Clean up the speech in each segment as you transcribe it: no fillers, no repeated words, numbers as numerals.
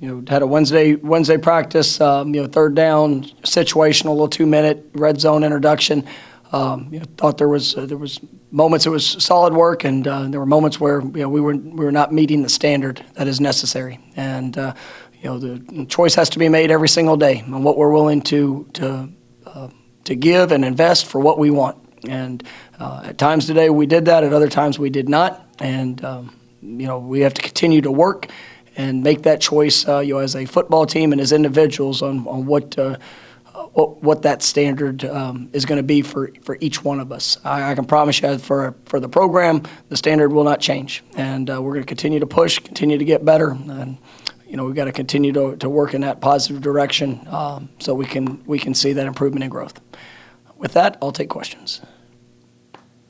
had a Wednesday practice, third down, situational, little 2-minute red zone introduction. Thought there was moments it was solid work, and there were moments where we were not meeting the standard that is necessary. And the choice has to be made every single day on what we're willing to give and invest for what we want. And at times today we did that, at other times we did not. And we have to continue to work and make that choice, as a football team and as individuals on what that standard is going to be for each one of us. I can promise you for the program, the standard will not change, and we're going to continue to push, continue to get better, and we've got to continue to work in that positive direction so we can see that improvement and growth. With that, I'll take questions.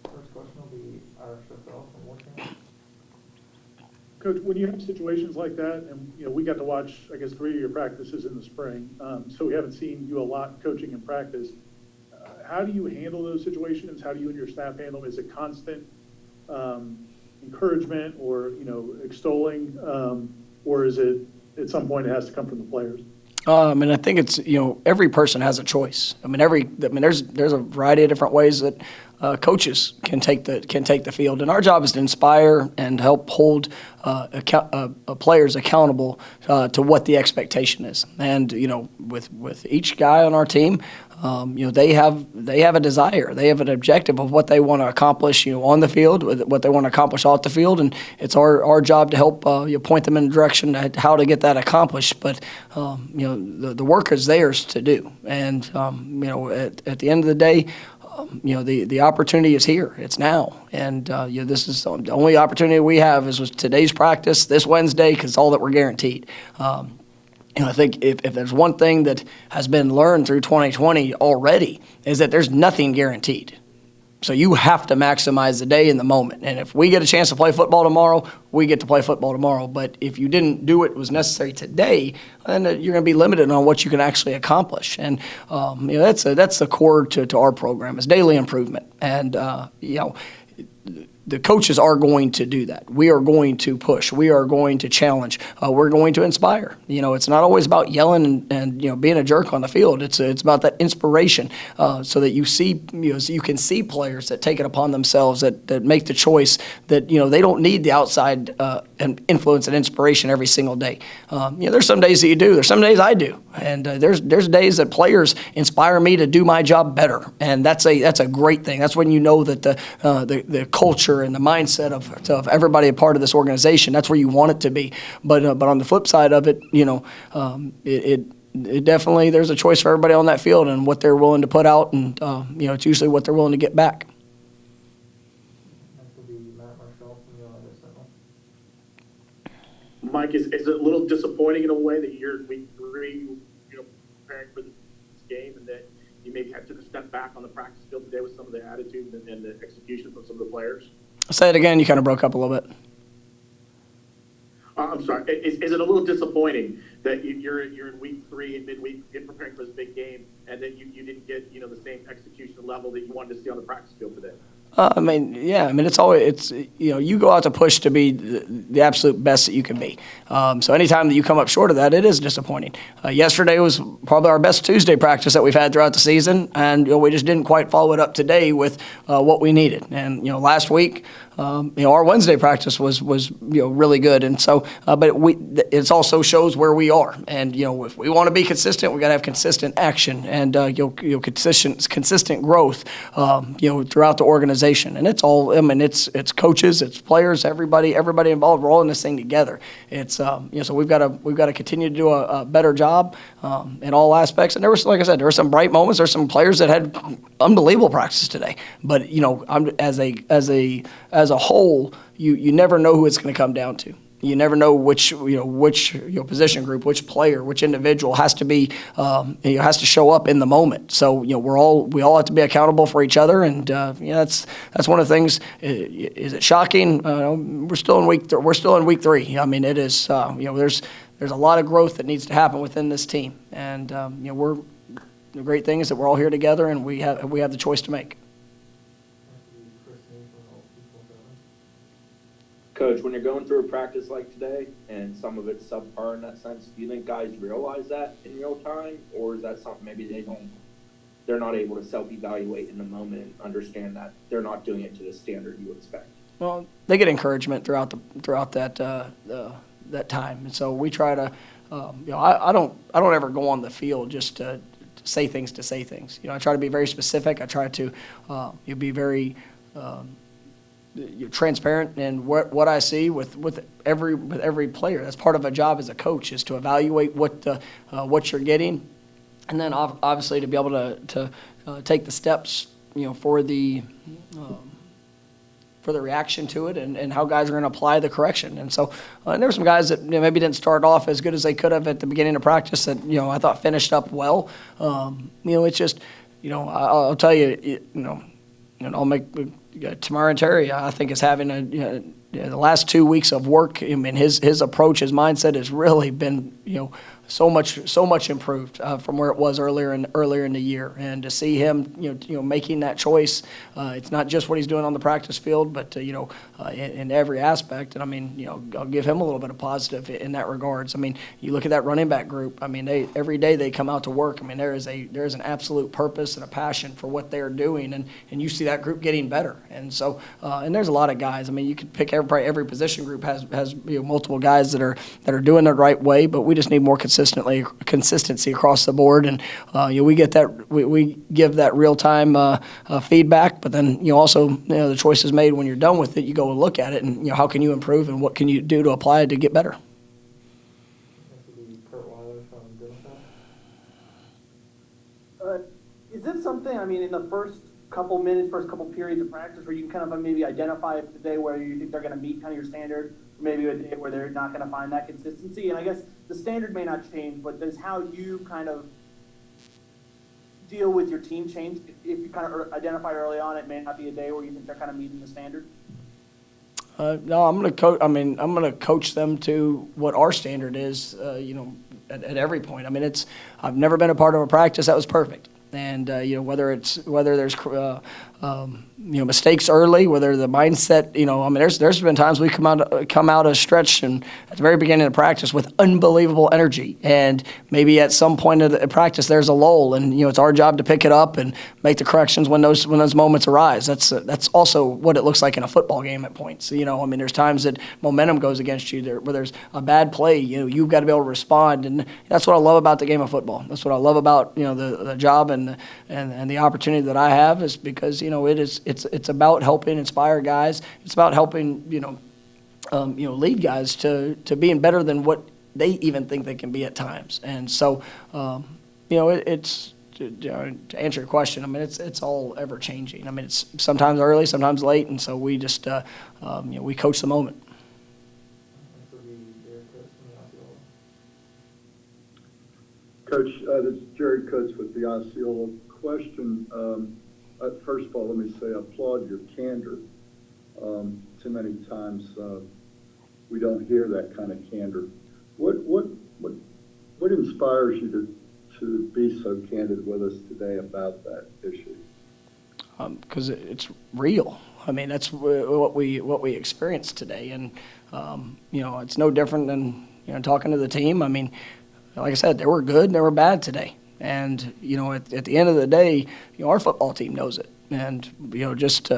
First question will be Irish Norvell from Washington. Coach, when you have situations like that, and we got to watch, I guess, 3 of your practices in the spring, so we haven't seen you a lot coaching in practice. How do you handle those situations? How do you and your staff handle them? Is it constant encouragement or extolling, or is it at some point it has to come from the players? I think it's every person has a choice. There's a variety of different ways that coaches can take the field, and our job is to inspire and help hold players accountable to what the expectation is. And with each guy on our team, they have a desire, they have an objective of what they want to accomplish, on the field, what they want to accomplish off the field, and it's our job to help point them in the direction at how to get that accomplished. But the work is theirs to do, and at the end of the day, the opportunity is here. It's now, and this is the only opportunity we have is with today's practice this Wednesday, because all that we're guaranteed. I think if there's one thing that has been learned through 2020 already is that there's nothing guaranteed. So you have to maximize the day and the moment. And if we get a chance to play football tomorrow, we get to play football tomorrow. But if you didn't do what was necessary today, then you're going to be limited on what you can actually accomplish. And that's the core to our program is daily improvement. And the coaches are going to do that. We are going to push. We are going to challenge. We're going to inspire. It's not always about yelling and being a jerk on the field. It's about that inspiration, so that you see, so you can see players that take it upon themselves, that make the choice that they don't need the outside influence and inspiration every single day. There's some days that you do. There's some days I do, and there's days that players inspire me to do my job better, and that's a great thing. That's when you know that the culture and the mindset of everybody a part of this organization, that's where you want it to be. But on the flip side of it, it definitely, there's a choice for everybody on that field and what they're willing to put out, and it's usually what they're willing to get back. Next will be Matt Marshall from the Orlando Sentinel. Mike, is it a little disappointing in a way that you're week 3, preparing for this game, and that you maybe took a step back on the practice field today with some of the attitude and the execution from some of the players? Say it again. You kind of broke up a little bit. I'm sorry. Is it a little disappointing that you're in week 3 and midweek preparing for this big game, and that you didn't get the same execution level that you wanted to see on the practice field today? It's always, you go out to push to be the absolute best that you can be. So anytime that you come up short of that, it is disappointing. Yesterday was probably our best Tuesday practice that we've had throughout the season, and we just didn't quite follow it up today with what we needed. And last week, our Wednesday practice was really good, and so but it also shows where we are. And if we want to be consistent, we got to have consistent action and consistent growth throughout the organization. And it's all, it's coaches, it's players, everybody involved. We're all in this thing together. It's so we've got to continue to do a better job in all aspects. And there was, like I said, there were some bright moments. There's some players that had unbelievable practices today. But as a whole, you never know who it's going to come down to. You never know which position group, which player, which individual has to be has to show up in the moment. So we all have to be accountable for each other, and that's one of the things. Is it shocking? We're still in week 3. It is. There's a lot of growth that needs to happen within this team, and the great thing is that we're all here together, and we have the choice to make. Coach, when you're going through a practice like today and some of it's subpar in that sense, do you think guys realize that in real time, or is that something maybe they're not able to self-evaluate in the moment and understand that they're not doing it to the standard you expect? Well, they get encouragement throughout that time, and so we try to. I don't ever go on the field just to say things. I try to be very specific. I try to be very transparent in what I see with every player. That's part of a job as a coach, is to evaluate what you're getting, and then obviously to be able to take the steps for the reaction to it, and how guys are going to apply the correction. And so and there were some guys that maybe didn't start off as good as they could have at the beginning of practice that I thought finished up well. It's just I'll tell you, I'll make Demoria Tate, I think, is having the last 2 weeks of work. I mean, his approach, his mindset has really been so much improved from where it was earlier in the year. And to see him making that choice, it's not just what he's doing on the practice field, but in every aspect. And I mean, I'll give him a little bit of positive in that regards. I mean, you look at that running back group. I mean, every day they come out to work. I mean, there is an absolute purpose and a passion for what they're doing, and you see that group getting better. And so and there's a lot of guys. I mean, you could pick every position group has multiple guys that are doing it the right way, but we just need more consistency across the board. And we get that we give that real time feedback, but then also the choices made when you're done with it. You go and look at it, and how can you improve, and what can you do to apply it to get better. Is this something, I mean, in the first couple minutes, first couple periods of practice, where you can kind of maybe identify if the day where you think they're going to meet kind of your standard, or maybe a day where they're not going to find that consistency? And I guess the standard may not change, but does how you kind of deal with your team change? If you kind of identify early on, it may not be a day where you think they're kind of meeting the standard? No, I'm going to coach. I mean, I'm going to coach them to what our standard is. At every point. I mean, I've never been a part of a practice that was perfect. And whether there's mistakes early, whether the mindset, I mean, there's been times we come out a stretch and at the very beginning of practice with unbelievable energy, and maybe at some point of the practice there's a lull, and it's our job to pick it up and make the corrections when those moments arise. That's also what it looks like in a football game at points. I mean, there's times that momentum goes against you where there's a bad play. You've got to be able to respond, and that's what I love about the game of football. That's what I love about the job and the opportunity that I have, is because it's about helping inspire guys. It's about helping lead guys to being better than what they even think they can be at times. And so it's to answer your question. I mean, it's all ever changing. I mean, it's sometimes early, sometimes late, and so we just we coach the moment. Coach, this is Jerry Coates with the Osceola. Question, first of all, let me say I applaud your candor. Too many times we don't hear that kind of candor. What inspires you to be so candid with us today about that issue? Because it's real. I mean, that's what we experienced today, and it's no different than talking to the team. I mean, like I said, they were good and they were bad today. And, at the end of the day, our football team knows it. And, just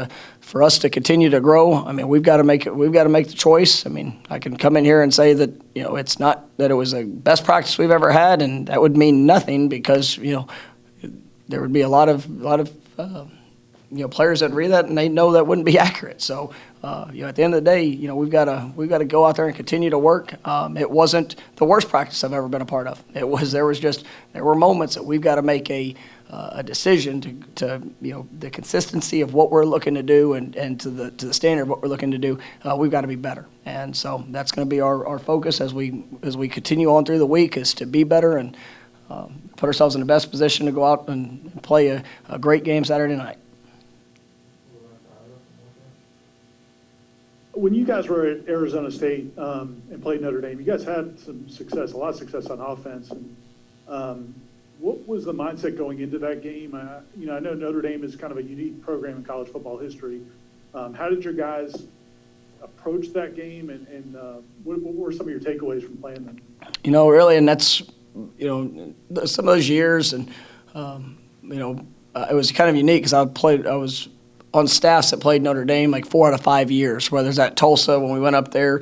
for us to continue to grow, I mean, we've got to make the choice. I mean, I can come in here and say that, it's not that it was the best practice we've ever had, and that would mean nothing, because, there would be a lot of players that read that and they know that wouldn't be accurate. So, at the end of the day, we've got to go out there and continue to work. It wasn't the worst practice I've ever been a part of. There were moments that we've got to make a decision to the consistency of what we're looking to do and to the standard of what we're looking to do. We've got to be better, and so that's going to be our focus as we continue on through the week, is to be better and put ourselves in the best position to go out and play a great game Saturday night. When you guys were at Arizona State and played Notre Dame, you guys had some success, a lot of success on offense. And what was the mindset going into that game? I know Notre Dame is kind of a unique program in college football history. How did your guys approached that game, and what were some of your takeaways from playing them? Really, and that's, some of those years, and, it was kind of unique because I was on staffs that played Notre Dame like 4 out of 5 years, whether it's at Tulsa when we went up there,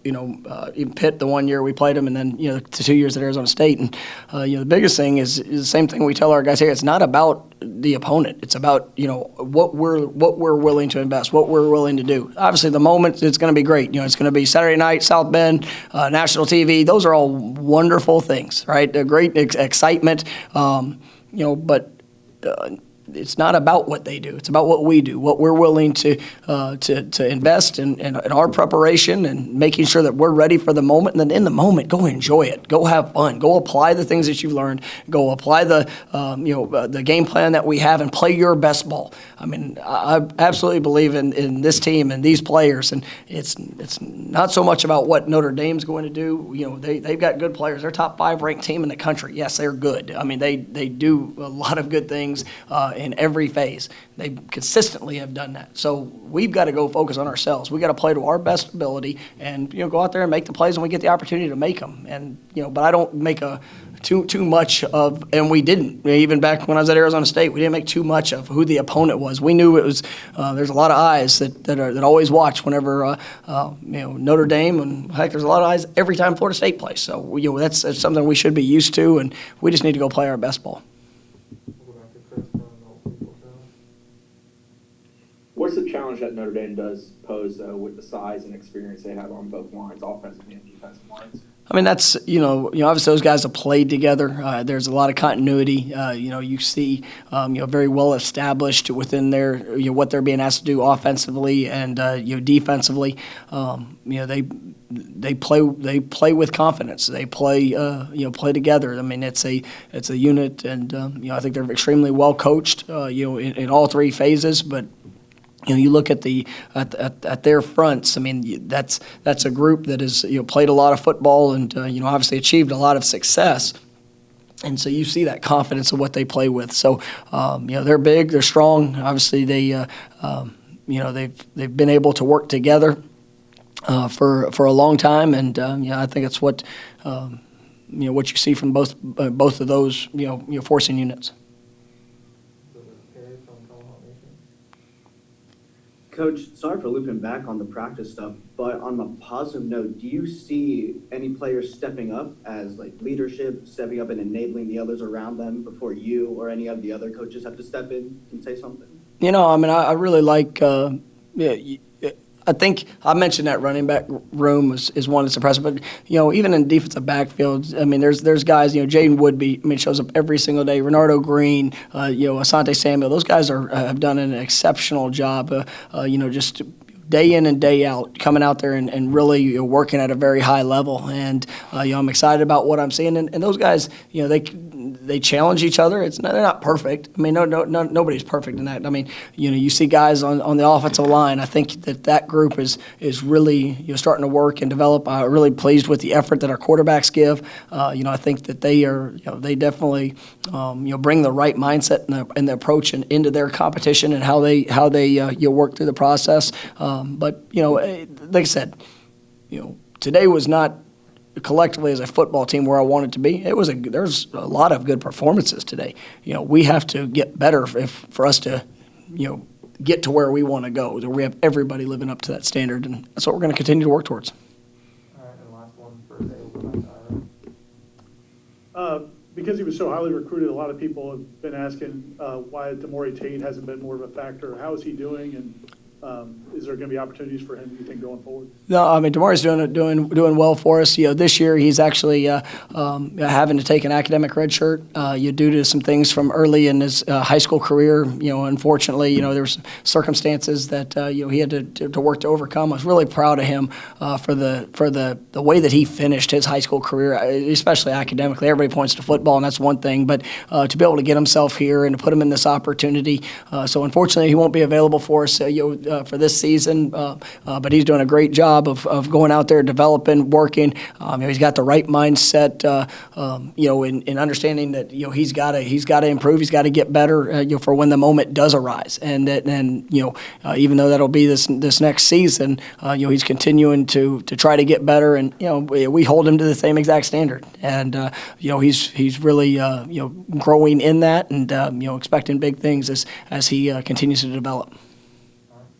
even Pitt the 1 year we played them, and then, the 2 years at Arizona State. And, the biggest thing is the same thing we tell our guys here. It's not about the opponent. It's about, what we're willing to invest, what we're willing to do. Obviously, the moment, it's going to be great. It's going to be Saturday night, South Bend, national TV. Those are all wonderful things, right? A great excitement, but it's not about what they do. It's about what we do, what we're willing to invest in our preparation and making sure that we're ready for the moment. And then in the moment, go enjoy it. Go have fun. Go apply the things that you've learned. Go apply the game plan that we have and play your best ball. I mean, I absolutely believe in this team and these players. And it's not so much about what Notre Dame's going to do. They've got good players. They're top 5 ranked team in the country. Yes, they're good. I mean, they do a lot of good things in every phase. They consistently have done that. So we've got to go focus on ourselves. We've got to play to our best ability and, go out there and make the plays when we get the opportunity to make them. And, but I don't make too much of, and we didn't. Even back when I was at Arizona State, we didn't make too much of who the opponent was. We knew it was, there's a lot of eyes that always watch whenever, Notre Dame, and heck, there's a lot of eyes every time Florida State plays. So, that's something we should be used to, and we just need to go play our best ball. We'll go back to Chris from the Old People Show. What's the challenge that Notre Dame does pose, though, with the size and experience they have on both lines, offensive and defensive lines? I mean, that's, obviously those guys have played together. There's a lot of continuity. You see, very well established within their, what they're being asked to do offensively and, defensively. They play with confidence. They play together. I mean, it's a unit, and I think they're extremely well coached. In all 3 phases, but. You look at at their fronts. I mean, that's a group that has played a lot of football and obviously achieved a lot of success. And so you see that confidence of what they play with. So they're big, they're strong. Obviously, they've been able to work together for a long time, and I think it's what what you see from both of those forcing units. Coach, sorry for looping back on the practice stuff, but on a positive note, do you see any players stepping up as leadership, stepping up and enabling the others around them before you or any of the other coaches have to step in and say something? I really like I think I mentioned that running back room is one that's impressive, but even in defensive backfield, I mean, there's guys, Jaden Woodby, shows up every single day. Renardo Green, Asante Samuel, those guys have done an exceptional job, just day in and day out, coming out there and really working at a very high level. And I'm excited about what I'm seeing. And those guys, they challenge each other. They're not perfect. I mean, nobody's perfect in that. I mean, you see guys on the offensive line. I think that group is really starting to work and develop. I'm really pleased with the effort that our quarterbacks give. I think that they are they definitely bring the right mindset and the approach into their competition and how they work through the process. But like I said, today was not collectively as a football team where I wanted to be. There's a lot of good performances today. We have to get better for us to get to where we want to go. We have everybody living up to that standard, and that's what we're going to continue to work towards. All right, and last one for today. We'll go back to Because he was so highly recruited, a lot of people have been asking why Demoria Tate hasn't been more of a factor. How is he doing, and is there going to be opportunities for him, you think, going forward? No, I mean, Demoria's doing well for us. This year he's actually having to take an academic red shirt due to some things from early in his high school career. Unfortunately, there were some circumstances that he had to work to overcome. I was really proud of him for the way that he finished his high school career, especially academically. Everybody points to football, and that's one thing, but to be able to get himself here and to put him in this opportunity. So unfortunately, he won't be available for us for this season, but he's doing a great job of going out there, developing, working. He's got the right mindset, in understanding that he's got to improve, he's got to get better, for when the moment does arise, and even though that'll be this next season, he's continuing to try to get better, and we hold him to the same exact standard, and he's really growing in that, and expecting big things as he continues to develop.